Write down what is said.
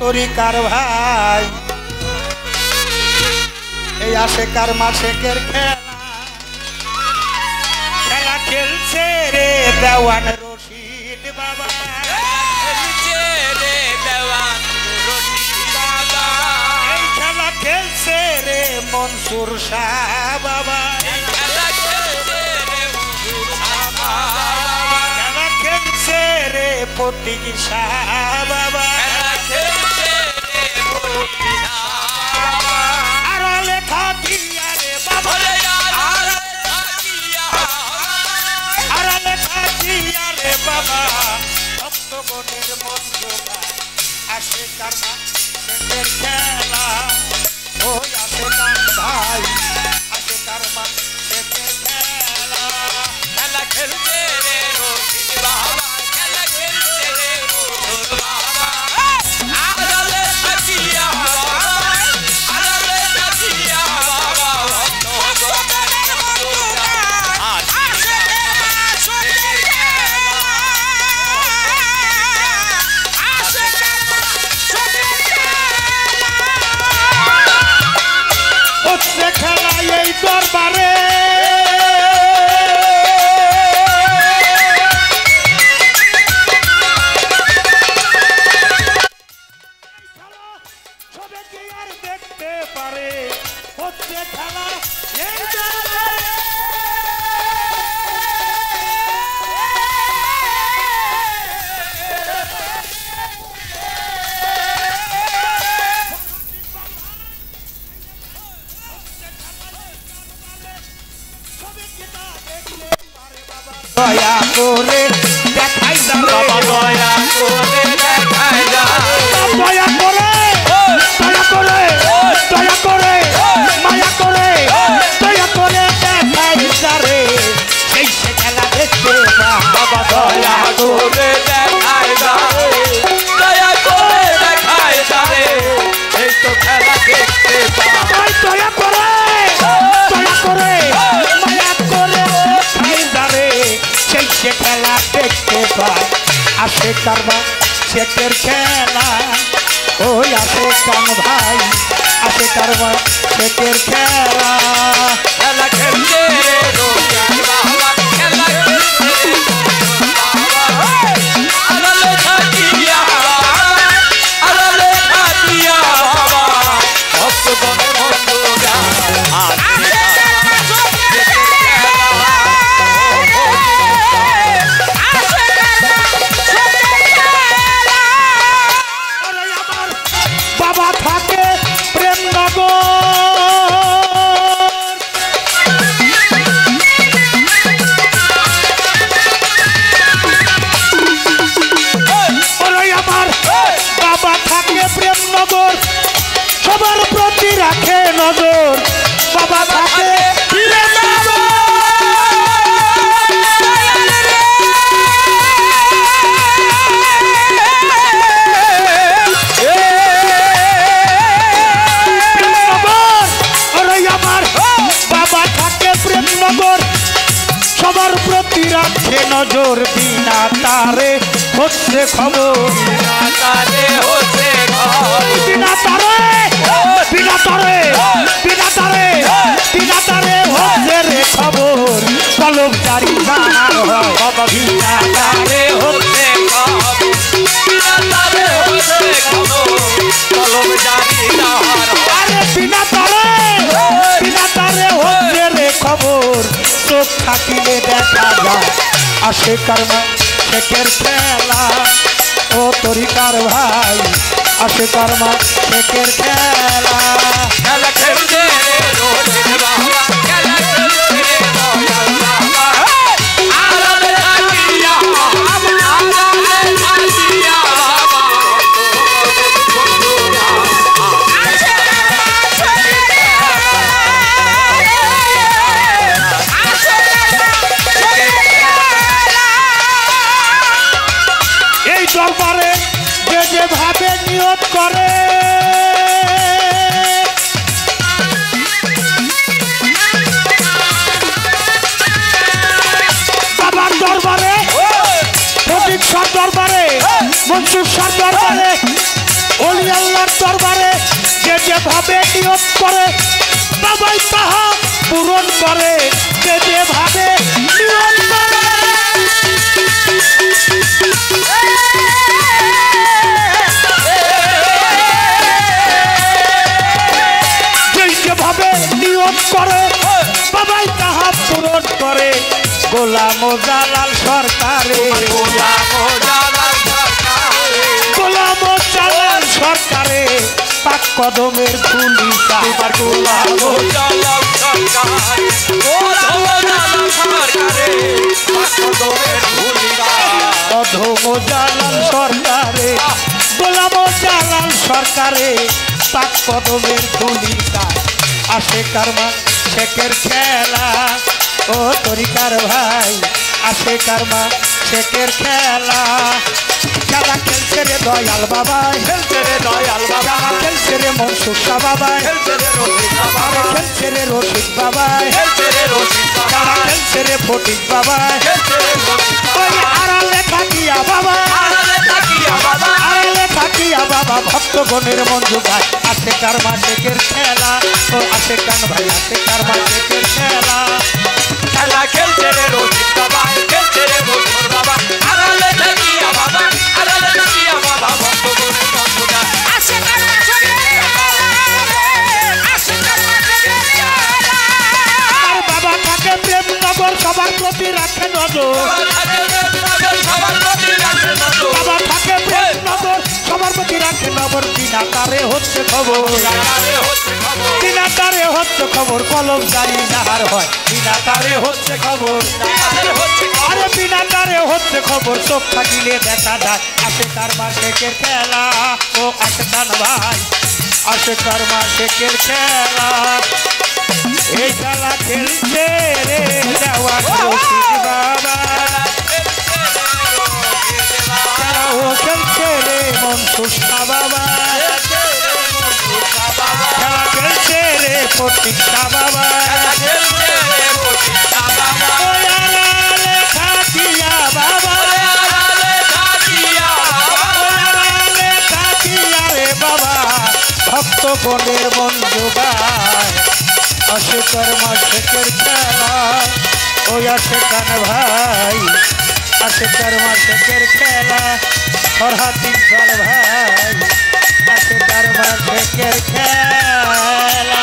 তরিকার ভাই এই আশেকার মাসেকের খেলা খেলা খেলছে রে দেওয়ান রশিদ বাবা খেলছে রে দেওয়ান রশিদ বাবা এই খেলা খেলছে রে মনসুর শাহ বাবা খেলা খেলছে রে মনসুর বাবা খেলা খেলছে রে ফটিক শাহ বাবা খেলা খেলছে রে ফটিক শাহ আর লেখা দিয়া রে বাবা আর লেখা দিয়া রে বাবা ভক্তগণের মন জোগা আসে কারমা সেটের খেলা ওই আসে কান ভাই আসে কারমা সেটের খেলা খেলা খেলছে রে রশিদ বাবা খেলা খেলছে রে মনসুর বাবা আড়ালে থাকিয়া বাবা আড়ালে থাকিয়া বাবা ভক্তগণের মনজোড়া আসে সত্যের খেলা আসে সত্যের খেলা হচ্ছে খেলা এই দরবারে দেখতে পারে হচ্ছে খেলা এই দরবারে দয়া করে দেখাই দাও বাবা দয়া করে দেখায় দাও দয়া করে দয়া করে দয়া করে মায়া করে দয়া করে দেখাই দারে সেই সে খেলা দেখতে বাবা দয়া করে দেখায় দাও দয়া করে দেখায় দাও এই তো খেলা দেখতে পাই দয়া করে দয়া করে মায়া করে দেখাই দারে সেই সে খেলা দেখতে পাই আসে কারবা সেটের খেলা ওই আসে কান ভাই আসে কারবা সেটের খেলা খেলা খেলছে রে রশিদ বাবা খেলা খেলছে রে মনসুর বাবা আড়ালে থাকিয়া বাবা আড়ালে থাকিয়া বাবা ভক্তগণের মনজোড়া আসে বাবা থাকে প্রেমনগর ওরে আমার বাবা থাকে প্রেমনগর সবার প্রতি রাখে নজর বাবা থাকে প্রেমনগর সবার প্রতি রাখে নজর বিনা তারে হচ্ছে খবর বিনা তারে হচ্ছে খবর বিনা তারে বিনা তারে বিনা তারে বিনা তারে হচ্ছে রে খবর কলম জারি জানার হয় বাবা বিনা তারে হচ্ছে খবর বিনা তারে হচ্ছে খবর কলম জারি জানার আরে বিনা তারে হচ্ছে রে খবর চোখ থাকিলে দেখা যায় আসে কারমা শেখের খেলা ও তরিকার ভাই আসে কারমা শেখের খেলা খেলা খেলছে রে রশিদ বাবা খেলা খেলছে রে দয়াল বাবা আড়ালে থাকিয়া বাবা আড়ালে থাকিয়া বাবা এই দরবারে যে যেভাবে নিয়ত করে বাবার দরবারে ফটিক শাহ দরবারে মনসুর শাহ দরবারে ওলি আল্লাহর দরবারে যে যেভাবে নিয়ত করে বাবাই তাহা পূরণ করে, যে যেভাবে নিয়ত করে যেভাবে নিয়ত করে বাবাই তাহা পূরণ করে। গোলাম জালাল সরকারে, গোলাম জালাল সরকারে পাক কদমের ফুলি তোমার গোলাম জালাল সরকারে, গোলাম জালাল সরকারে পাক কদমের ফুলি অধম জালাল সরকারে, গোলাম জালাল সরকারে পাক কদমের ফুলি আসে কারমা শেখের খেলা। ও তরিকার ভাই আসে কারমা শেখের খেলা। খেলা খেলছে রে দয়াল বাবা, খেলছে রে দয়াল বাবা, খেলছে রে মনসুর শাহ বাবা, খেলছে রে রশিদ বাবা, খেলছে রে রশিদ বাবা, খেলছে রে রশিদ বাবা, খেলছে রে ফটিক বাবা, খেলছে রে রশিদ ওই বাবা, আড়ালে থাকিয়া বাবা, আড়ালে তাকিয়া বাবা, আড়ালে থাকিয়া বাবা ভক্তগণের মন জোগায়। আসে কারমা শেখের খেলা, ও আসে কান ভাই আসে কারমা শেখের খেলা। খেলা খেলছে রে রশিদ বাবা, খেলছে রে মনসুর বাবা, আড়ালে তাকিয়া বাবা, আড়ালে তাকিয়া বাবা ভক্তগণের মন জোগায়। আসে কারমা শেখের খেলা, আসে কারমা শেখের খেলা। আর বাবা থাকে প্রেম নগর সবার প্রতি রাখে নজর, সবার প্রতি রাখে নজর, বাবা থাকে প্রেম নগর সবার প্রতি রাখে নজর। বিনা তারে হচ্ছে খবর, আড়ালে হচ্ছে খবর, বিনা তারে হচ্ছে খবর, কলম জারি নাহার হয়। বিনা তারে হচ্ছে খবর, আড়ালে হচ্ছে খবর, আরে বিনা তারে হচ্ছে খবর, চোখ থাকিলে দেখা যায়। আসে কারমা শেখের খেলা, ও আসে কান ভাই আসে কারমা শেখের খেলা। এই খেলা খেলছে রে দেওয়ান রশিদ বাবা, খেলা ও খেলছে রে মনসুর শাহ বাবা, খেলা খেলছে রে ফটিক শাহ বাবা। ওই আড়ালে থাকিয়া বাবা, ওই আড়ালে থাকিয়া রে বাবা ভক্তগণের মন জোগায়। আসে কারমা শেখের খেলা, ওই আসে কান ভাই আসে কারমা শেখের খেলা। ফরহাদ ইকবাল ভাই আসে কারমা শেখের খেলা।